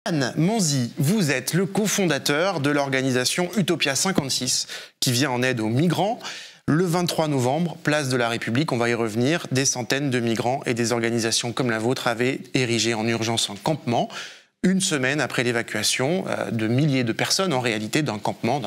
Anne Manzi, vous êtes le cofondateur de l'organisation Utopia 56 qui vient en aide aux migrants. Le 23 novembre, place de la République, on va y revenir, des centaines de migrants et des organisations comme la vôtre avaient érigé en urgence un campement. Une semaine après l'évacuation de milliers de personnes en réalité d'un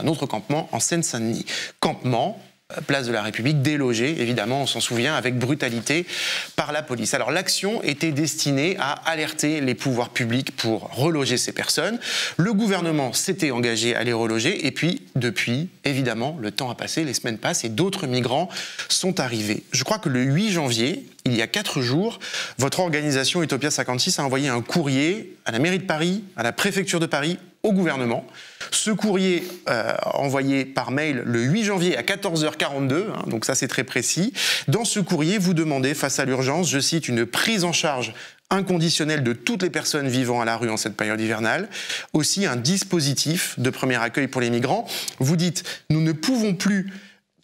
autre campement en Seine-Saint-Denis. Campement, place de la République, délogé, évidemment, on s'en souvient, avec brutalité par la police. Alors l'action était destinée à alerter les pouvoirs publics pour reloger ces personnes. Le gouvernement s'était engagé à les reloger et puis, depuis, évidemment, le temps a passé, les semaines passent et d'autres migrants sont arrivés. Je crois que le 8 janvier, il y a 4 jours, votre organisation Utopia 56 a envoyé un courrier à la mairie de Paris, à la préfecture de Paris, au gouvernement. Ce courrier envoyé par mail le 8 janvier à 14h42, donc ça c'est très précis. Dans ce courrier, vous demandez, face à l'urgence, je cite, une prise en charge inconditionnelle de toutes les personnes vivant à la rue en cette période hivernale. Aussi un dispositif de premier accueil pour les migrants. Vous dites, nous ne pouvons plus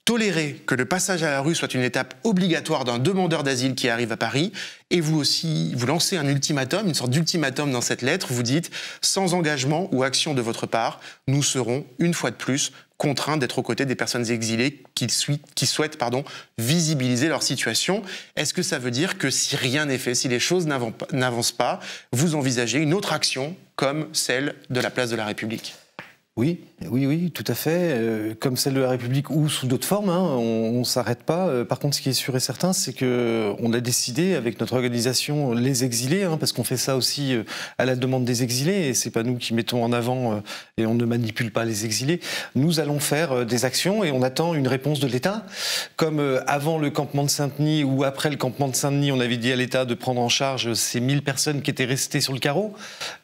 tolérer que le passage à la rue soit une étape obligatoire d'un demandeur d'asile qui arrive à Paris. Et vous aussi, vous lancez un ultimatum, une sorte d'ultimatum dans cette lettre. Vous dites, sans engagement ou action de votre part, nous serons, une fois de plus, contraints d'être aux côtés des personnes exilées qui souhaitent visibiliser leur situation. Est-ce que ça veut dire que si rien n'est fait, si les choses n'avancent pas, vous envisagez une autre action comme celle de la place de la République ? Oui, tout à fait. Comme celle de la République ou sous d'autres formes, on ne s'arrête pas. Par contre, ce qui est sûr et certain, c'est qu'on a décidé avec notre organisation Les Exilés, parce qu'on fait ça aussi à la demande des exilés, et c'est pas nous qui mettons en avant et on ne manipule pas les exilés. Nous allons faire des actions et on attend une réponse de l'État. Comme avant le campement de Saint-Denis ou après le campement de Saint-Denis, on avait dit à l'État de prendre en charge ces 1000 personnes qui étaient restées sur le carreau.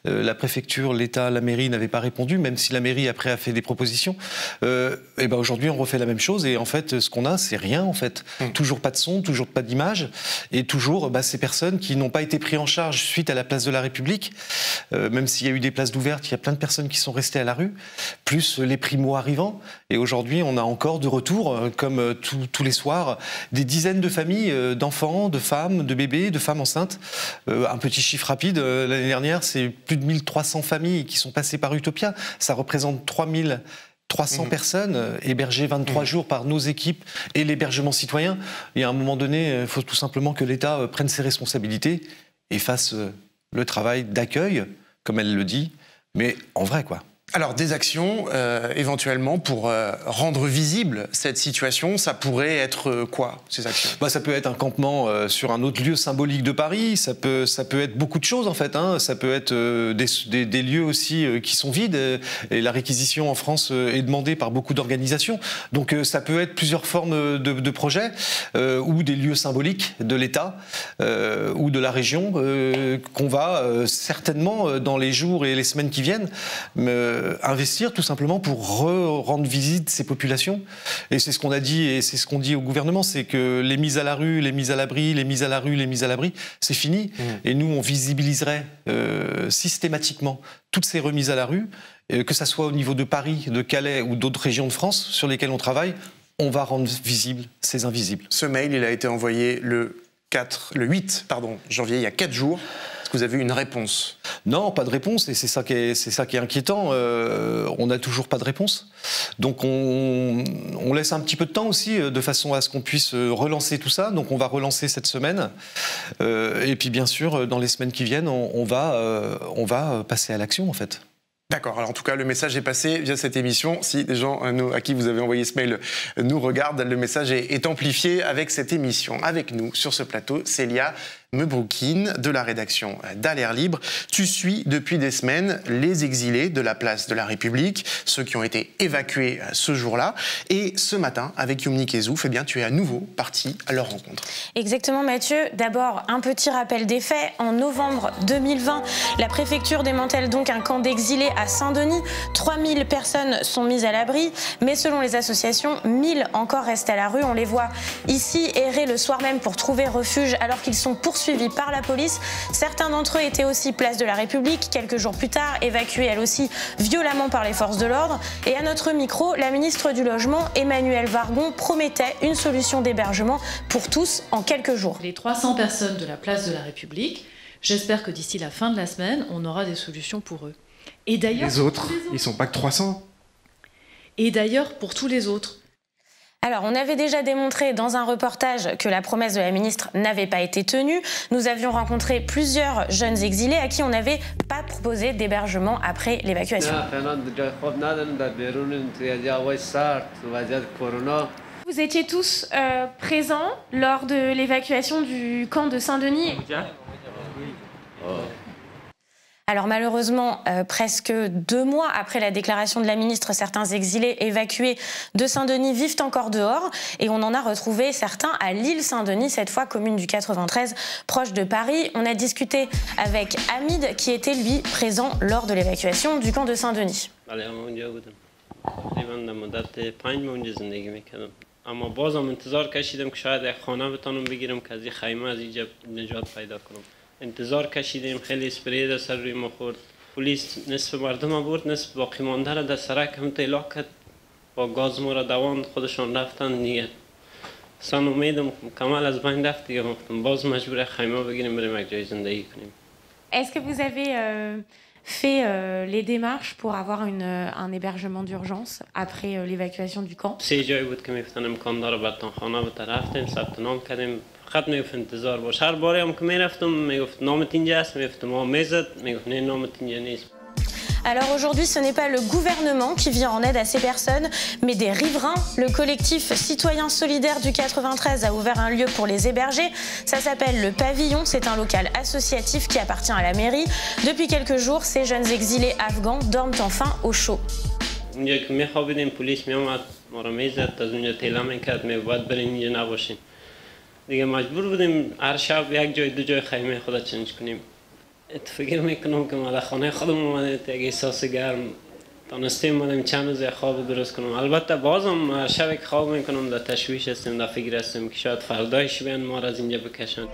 La préfecture, l'État, la mairie n'avaient pas répondu, même si la mairie après a fait des propositions. Et ben aujourd'hui on refait la même chose et en fait ce qu'on a c'est rien en fait. Toujours pas de son, toujours pas d'image et toujours ces personnes qui n'ont pas été prises en charge suite à la place de la République. Même s'il y a eu des places d'ouvertes, il y a plein de personnes qui sont restées à la rue, plus les primo-arrivants. Et aujourd'hui on a encore de retour, comme tous les soirs, des dizaines de familles, d'enfants, de femmes, de bébés, de femmes enceintes. Un petit chiffre rapide, l'année dernière c'est plus de 1300 familles qui sont passées par Utopia. Ça représente 3300 personnes hébergées 23 jours par nos équipes et l'hébergement citoyen. Et à un moment donné, il faut tout simplement que l'État prenne ses responsabilités et fasse le travail d'accueil, comme elle le dit, mais en vrai, quoi. Alors, des actions, éventuellement, pour rendre visible cette situation, ça pourrait être quoi, ces actions ? Ça peut être un campement sur un autre lieu symbolique de Paris, ça peut être beaucoup de choses, en fait. Ça peut être des lieux aussi qui sont vides, et la réquisition en France est demandée par beaucoup d'organisations. Donc, ça peut être plusieurs formes de projets, ou des lieux symboliques de l'État, ou de la région, qu'on va certainement, dans les jours et les semaines qui viennent, investir tout simplement pour rendre visible ces populations. Et c'est ce qu'on a dit et c'est ce qu'on dit au gouvernement, c'est que les mises à la rue, les mises à l'abri, les mises à la rue, les mises à l'abri, c'est fini. Et nous, on visibiliserait systématiquement toutes ces remises à la rue, que ça soit au niveau de Paris, de Calais ou d'autres régions de France sur lesquelles on travaille, on va rendre visibles ces invisibles. Ce mail, il a été envoyé le 8 janvier, il y a 4 jours. Est-ce que vous avez eu une réponse ? Non, pas de réponse, et c'est ça qui est inquiétant. On n'a toujours pas de réponse. Donc on laisse un petit peu de temps aussi, de façon à ce qu'on puisse relancer tout ça. Donc on va relancer cette semaine. Et puis bien sûr, dans les semaines qui viennent, on va passer à l'action en fait. D'accord, alors en tout cas le message est passé via cette émission. Si des gens à qui vous avez envoyé ce mail nous regardent, le message est amplifié avec cette émission. Avec nous sur ce plateau, Célia Mebroukine de la rédaction d'Alert Libre. Tu suis depuis des semaines les exilés de la place de la République, ceux qui ont été évacués ce jour-là. Et ce matin, avec Youmni Kezouf, tu es à nouveau parti à leur rencontre. Exactement Mathieu. D'abord, un petit rappel des faits. En novembre 2020, la préfecture démantèle donc un camp d'exilés à Saint-Denis. 3000 personnes sont mises à l'abri, mais selon les associations, 1000 encore restent à la rue. On les voit ici errer le soir même pour trouver refuge alors qu'ils sont poursuivis par la police. Certains d'entre eux étaient aussi place de la République, quelques jours plus tard, évacués elle aussi violemment par les forces de l'ordre. Et à notre micro, la ministre du Logement, Emmanuelle Wargon, promettait une solution d'hébergement pour tous en quelques jours. Les 300 personnes de la place de la République, J'espère que d'ici la fin de la semaine, on aura des solutions pour eux. Et d'ailleurs, les autres, ils sont pas que 300. Et d'ailleurs, pour tous les autres. Alors, on avait déjà démontré dans un reportage que la promesse de la ministre n'avait pas été tenue. Nous avions rencontré plusieurs jeunes exilés à qui on n'avait pas proposé d'hébergement après l'évacuation. Vous étiez tous présents lors de l'évacuation du camp de Saint-Denis. Alors malheureusement, presque 2 mois après la déclaration de la ministre, certains exilés évacués de Saint-Denis vivent encore dehors et on en a retrouvé certains à l'île Saint-Denis, cette fois commune du 93, proche de Paris. On a discuté avec Hamid qui était lui présent lors de l'évacuation du camp de Saint-Denis. انتظار کشیدیم خیلی اسپری در سر روی ما خورد پلیس نصف مردم آورد نصف باقی مانده را در سرک هم طلا کرد با گاز ما را دواند خودشان رفتن دیگه اصلا امیدم کامل از بین رفت دیگه باز مجبور خیمه بگیریم بریم یک جای زندگی کنیم. Est-ce que vous avez fait les démarches pour avoir un hébergement d'urgence après l'évacuation du camp? 3 جایی بود که میفتن امکان داره برتان خانه به رفتیم ثبت نام کردیم فقط میگفت انتظار باش. هر باری هم که میرفتم میگفت نامت اینجا است، میگفتم ما میزد، میگفت نه نامت اینجا نیست. Alors aujourd'hui, ce n'est pas le gouvernement qui vient en aide à ces personnes, mais des riverains. Le collectif Citoyens Solidaires du 93 a ouvert un lieu pour les héberger. Ça s'appelle le Pavillon, c'est un local associatif qui appartient à la mairie. Depuis quelques jours, ces jeunes exilés afghans dorment enfin au chaud. اونجا که میخوابیدیم پلیس میامد ما را میزد از اونجا طلا میکرد میگفت بریم اینجا نباشیم. دیگه مجبور بودیم هر شب یک جای 2 جای خیمه خود چنج کنیم. فکر میکنم که ما در خانه خودم اومدیم یک احساس گرم تانستیم اومدیم چند روز خواب درست کنم. البته بازم هر شب که خواب میکنم در تشویش هستیم در فکر هستیم که شاید فردایش بیان ما را از اینجا بکشن.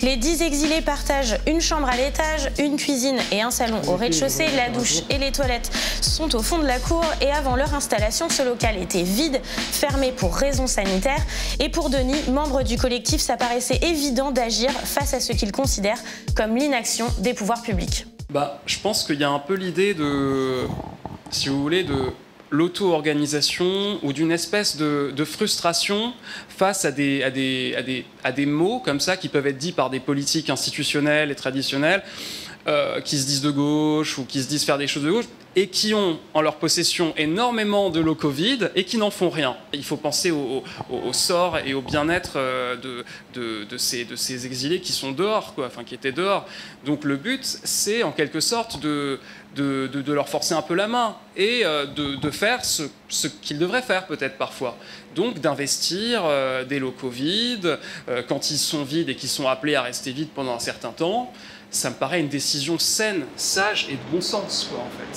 Les 10 exilés partagent une chambre à l'étage, une cuisine et un salon au rez-de-chaussée. La douche et les toilettes sont au fond de la cour et avant leur installation, ce local était vide, fermé pour raisons sanitaires. Et pour Denis, membre du collectif, ça paraissait évident d'agir face à ce qu'il considère comme l'inaction des pouvoirs publics. Je pense qu'il y a un peu l'idée de, si vous voulez, de l'auto-organisation ou d'une espèce de frustration face à des mots comme ça qui peuvent être dits par des politiques institutionnelles et traditionnelles qui se disent de gauche ou qui se disent faire des choses de gauche et qui ont en leur possession énormément de lots Covid et qui n'en font rien. Il faut penser au sort et au bien-être de ces exilés qui sont dehors, quoi, enfin qui étaient dehors. Donc le but, c'est en quelque sorte de leur forcer un peu la main et de faire ce qu'ils devraient faire peut-être parfois. Donc d'investir des lots Covid quand ils sont vides et qu'ils sont appelés à rester vides pendant un certain temps. Ça me paraît une décision saine, sage et de bon sens, quoi, en fait.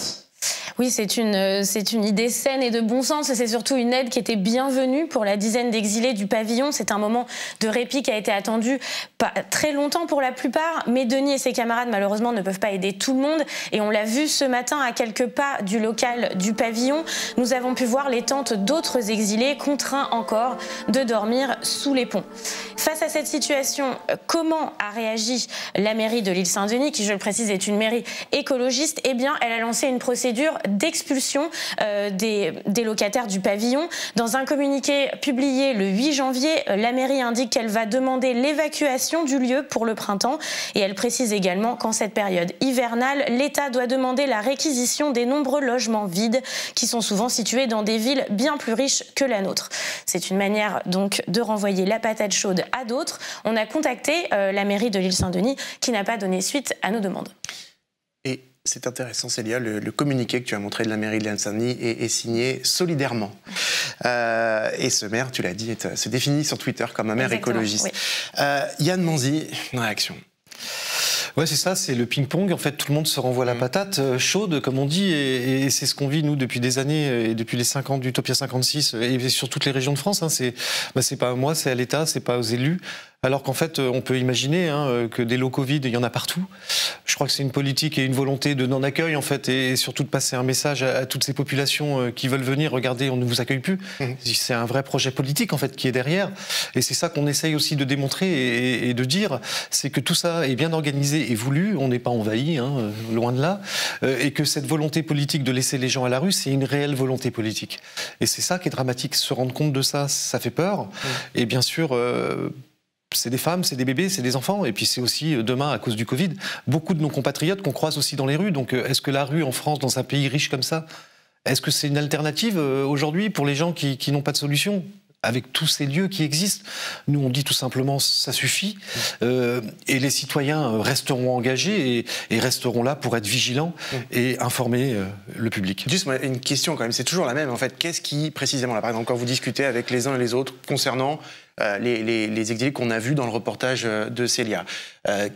Oui, c'est une idée saine et de bon sens et c'est surtout une aide qui était bienvenue pour la dizaine d'exilés du pavillon. C'est un moment de répit qui a été attendu pas très longtemps pour la plupart, mais Denis et ses camarades malheureusement ne peuvent pas aider tout le monde et on l'a vu ce matin à quelques pas du local du pavillon. Nous avons pu voir les tentes d'autres exilés contraints encore de dormir sous les ponts. Face à cette situation, comment a réagi la mairie de l'île Saint-Denis, qui je le précise est une mairie écologiste? Eh bien, elle a lancé une procédure d'expulsion des locataires du pavillon. Dans un communiqué publié le 8 janvier, la mairie indique qu'elle va demander l'évacuation du lieu pour le printemps et elle précise également qu'en cette période hivernale, l'État doit demander la réquisition des nombreux logements vides qui sont souvent situés dans des villes bien plus riches que la nôtre. C'est une manière donc de renvoyer la patate chaude à d'autres. On a contacté la mairie de l'île Saint-Denis qui n'a pas donné suite à nos demandes. Et c'est intéressant, Célia, le communiqué que tu as montré de la mairie de l'île Saint-Denis est signé solidairement. Et ce maire, tu l'as dit, se définit sur Twitter comme un maire écologiste. Oui. Yann Manzi, une réaction. Ouais, c'est ça, c'est le ping-pong. En fait, tout le monde se renvoie la patate chaude, comme on dit, et c'est ce qu'on vit, nous, depuis des années, et depuis les 5 ans d'Utopia 56, et sur toutes les régions de France. Hein. C'est pas à moi, c'est à l'État, c'est pas aux élus. Alors qu'en fait, on peut imaginer que des lots Covid, il y en a partout. Je crois que c'est une politique et une volonté de non-accueil, en fait, et surtout de passer un message à toutes ces populations qui veulent venir. Regardez, on ne vous accueille plus. C'est un vrai projet politique, en fait, qui est derrière. Et c'est ça qu'on essaye aussi de démontrer et de dire, c'est que tout ça est bien organisé et voulu. On n'est pas envahi, loin de là. Et que cette volonté politique de laisser les gens à la rue, c'est une réelle volonté politique. Et c'est ça qui est dramatique. Se rendre compte de ça, ça fait peur. Et bien sûr... c'est des femmes, c'est des bébés, c'est des enfants. Et puis c'est aussi, demain, à cause du Covid, beaucoup de nos compatriotes qu'on croise aussi dans les rues. Donc est-ce que la rue en France, dans un pays riche comme ça, est-ce que c'est une alternative aujourd'hui pour les gens qui n'ont pas de solution ? Avec tous ces lieux qui existent, nous on dit tout simplement ça suffit, et les citoyens resteront engagés et resteront là pour être vigilants et informer le public. Juste une question quand même, c'est toujours la même en fait. Qu'est-ce qui précisément, là par exemple, quand vous discutez avec les uns et les autres concernant les exilés qu'on a vus dans le reportage de Célia,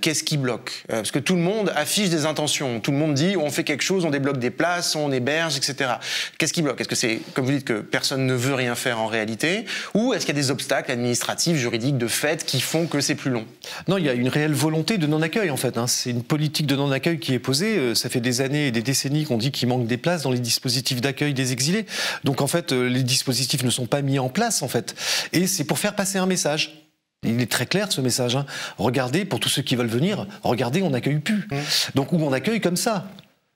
qu'est-ce qui bloque? Parce que tout le monde affiche des intentions, tout le monde dit on fait quelque chose, on débloque des places, on héberge, etc. Qu'est-ce qui bloque? Est-ce que c'est, comme vous dites, que personne ne veut rien faire en réalité, ou est-ce qu'il y a des obstacles administratifs, juridiques, de fait, qui font que c'est plus long? Non, il y a une réelle volonté de non-accueil en fait. C'est une politique de non-accueil qui est posée. Ça fait des années et des décennies qu'on dit qu'il manque des places dans les dispositifs d'accueil des exilés. Donc en fait, les dispositifs ne sont pas mis en place en fait. Et c'est pour faire passer un message. Il est très clair ce message. Regardez, pour tous ceux qui veulent venir, regardez, on n'accueille plus. Donc où on accueille comme ça.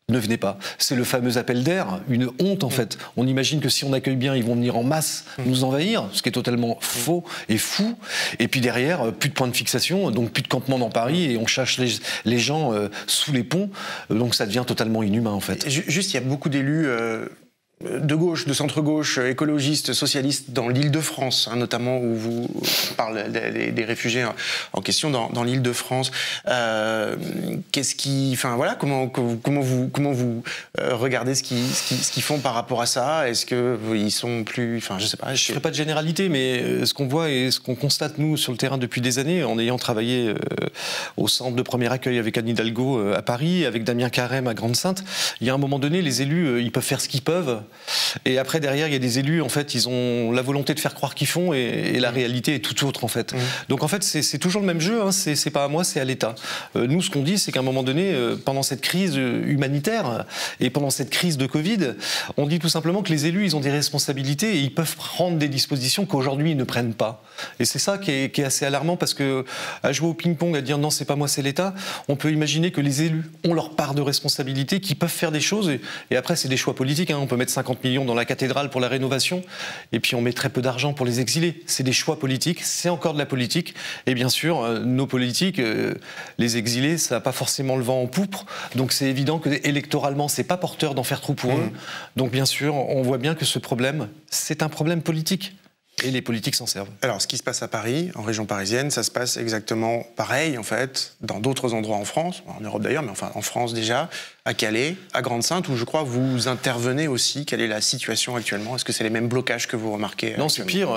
Ne venez pas. C'est le fameux appel d'air, une honte en fait. On imagine que si on accueille bien, ils vont venir en masse nous envahir, ce qui est totalement faux et fou. Et puis derrière, plus de points de fixation, donc plus de campement dans Paris, et on cherche les gens sous les ponts. Donc ça devient totalement inhumain en fait. Juste, il y a beaucoup d'élus... de gauche, de centre-gauche, écologistes, socialistes dans l'Île-de-France, notamment où vous parlez des réfugiés en question dans l'Île-de-France. Qu'est-ce qui, enfin voilà, comment vous regardez ce qu'ils font par rapport à ça? Est-ce que ils sont plus, enfin je sais pas. Je ferai pas de généralité, mais ce qu'on voit et ce qu'on constate nous sur le terrain depuis des années, en ayant travaillé au centre de premier accueil avec Anne Hidalgo à Paris, avec Damien Carême à Grande-Synthe, il y a un moment donné, les élus, ils peuvent faire ce qu'ils peuvent. Et après, derrière, il y a des élus, en fait, ils ont la volonté de faire croire qu'ils font et la réalité est tout autre, en fait. Donc, en fait, c'est toujours le même jeu, c'est pas à moi, c'est à l'État. Nous, ce qu'on dit, c'est qu'à un moment donné, pendant cette crise humanitaire et pendant cette crise de Covid, on dit tout simplement que les élus, ils ont des responsabilités et ils peuvent prendre des dispositions qu'aujourd'hui, ils ne prennent pas. Et c'est ça qui est assez alarmant, parce que à jouer au ping-pong, à dire non, c'est pas moi, c'est l'État, on peut imaginer que les élus ont leur part de responsabilité, qui peuvent faire des choses, et après, c'est des choix politiques, on peut mettre 50 millions dans la cathédrale pour la rénovation, et puis on met très peu d'argent pour les exilés. C'est des choix politiques, c'est encore de la politique, et bien sûr, nos politiques, les exilés, ça n'a pas forcément le vent en poupe, donc c'est évident que électoralement, c'est pas porteur d'en faire trop pour eux. Donc bien sûr, on voit bien que ce problème, c'est un problème politique. Et les politiques s'en servent. Alors, ce qui se passe à Paris, en région parisienne, ça se passe exactement pareil, en fait, dans d'autres endroits en France, en Europe d'ailleurs, mais enfin en France déjà, à Calais, à Grande-Synthe, où je crois vous intervenez aussi. Quelle est la situation actuellement? Est-ce que c'est les mêmes blocages que vous remarquez? Non, c'est pire.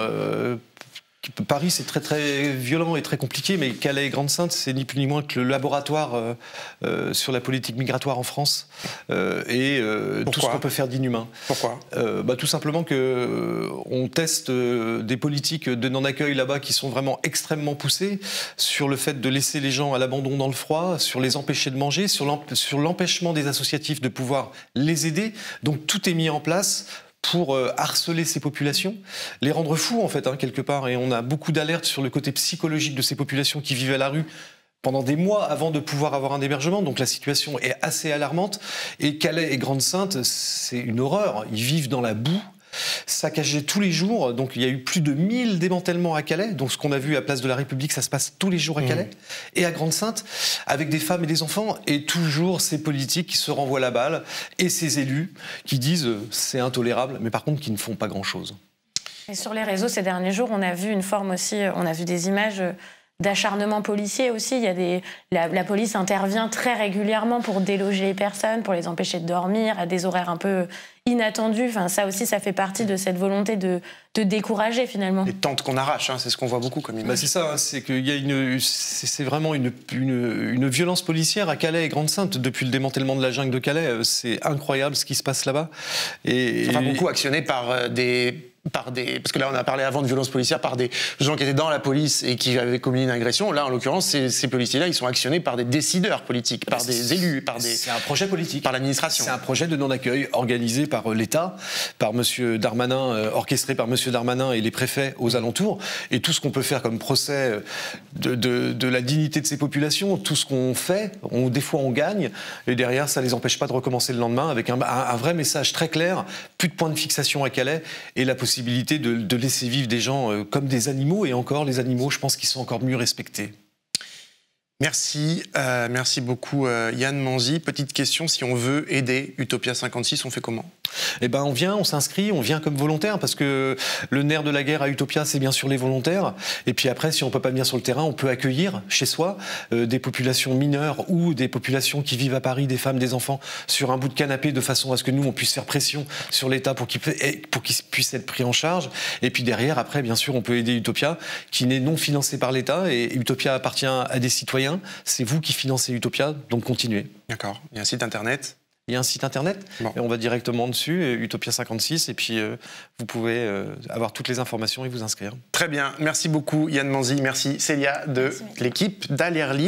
Paris, c'est très très violent et très compliqué, mais Calais et Grande-Synthe, c'est ni plus ni moins que le laboratoire sur la politique migratoire en France et tout ce qu'on peut faire d'inhumain. Pourquoi? Tout simplement qu'on teste des politiques de non-accueil là-bas qui sont vraiment extrêmement poussées sur le fait de laisser les gens à l'abandon dans le froid, sur les empêcher de manger, sur l'empêchement des associatifs de pouvoir les aider. Donc tout est mis en place pour harceler ces populations, les rendre fous en fait, quelque part. Et on a beaucoup d'alertes sur le côté psychologique de ces populations qui vivent à la rue pendant des mois avant de pouvoir avoir un hébergement. Donc la situation est assez alarmante. Et Calais et Grande-Synthe, c'est une horreur. Ils vivent dans la boue, saccagés tous les jours. Donc il y a eu plus de 1000 démantèlements à Calais. Donc ce qu'on a vu à Place de la République, ça se passe tous les jours à Calais. Et à Grande-Synthe, avec des femmes et des enfants. Et toujours ces politiques qui se renvoient la balle. Et ces élus qui disent c'est intolérable, mais par contre qui ne font pas grand-chose. Et sur les réseaux, ces derniers jours, on a vu une forme aussi, on a vu des images d'acharnement policier aussi. Il y a la police intervient très régulièrement pour déloger les personnes, pour les empêcher de dormir à des horaires un peu inattendus. Enfin, ça aussi, ça fait partie de cette volonté de décourager finalement. Les tentes qu'on arrache, c'est ce qu'on voit beaucoup comme image. C'est ça, c'est qu'il y a c'est vraiment une violence policière à Calais et Grande-Synthe depuis le démantèlement de la jungle de Calais. C'est incroyable ce qui se passe là-bas. Beaucoup actionné par des parce que là on a parlé avant de violences policières par des gens qui étaient dans la police et qui avaient commis une agression. Là en l'occurrence ces policiers-là ils sont actionnés par des décideurs politiques, par des élus, c'est un projet politique, par l'administration. C'est un projet de non-accueil organisé par l'État, par Monsieur Darmanin, orchestré par Monsieur Darmanin et les préfets aux alentours. Et tout ce qu'on peut faire comme procès de la dignité de ces populations, tout ce qu'on fait, des fois on gagne et derrière ça les empêche pas de recommencer le lendemain avec un vrai message très clair, plus de point de fixation à Calais et la possibilité de laisser vivre des gens comme des animaux, et encore les animaux je pense qu'ils sont encore mieux respectés. Merci, merci beaucoup Yann Manzi. Petite question, si on veut aider Utopia 56, on fait comment ? Eh ben on vient, on s'inscrit, on vient comme volontaire, parce que le nerf de la guerre à Utopia, c'est bien sûr les volontaires. Et puis après, si on peut pas venir sur le terrain, on peut accueillir chez soi des populations mineures ou des populations qui vivent à Paris, des femmes, des enfants, sur un bout de canapé, de façon à ce que nous, on puisse faire pression sur l'État pour qu'il puisse être pris en charge. Et puis derrière, après, bien sûr, on peut aider Utopia, qui n'est non financé par l'État, et Utopia appartient à des citoyens. C'est vous qui financez Utopia, donc continuez. D'accord. Il y a un site internet ? Il y a un site internet, et on va directement dessus, Utopia 56, et puis vous pouvez avoir toutes les informations et vous inscrire. Très bien, merci beaucoup Yann Manzi, merci Célia de l'équipe d'Alerli.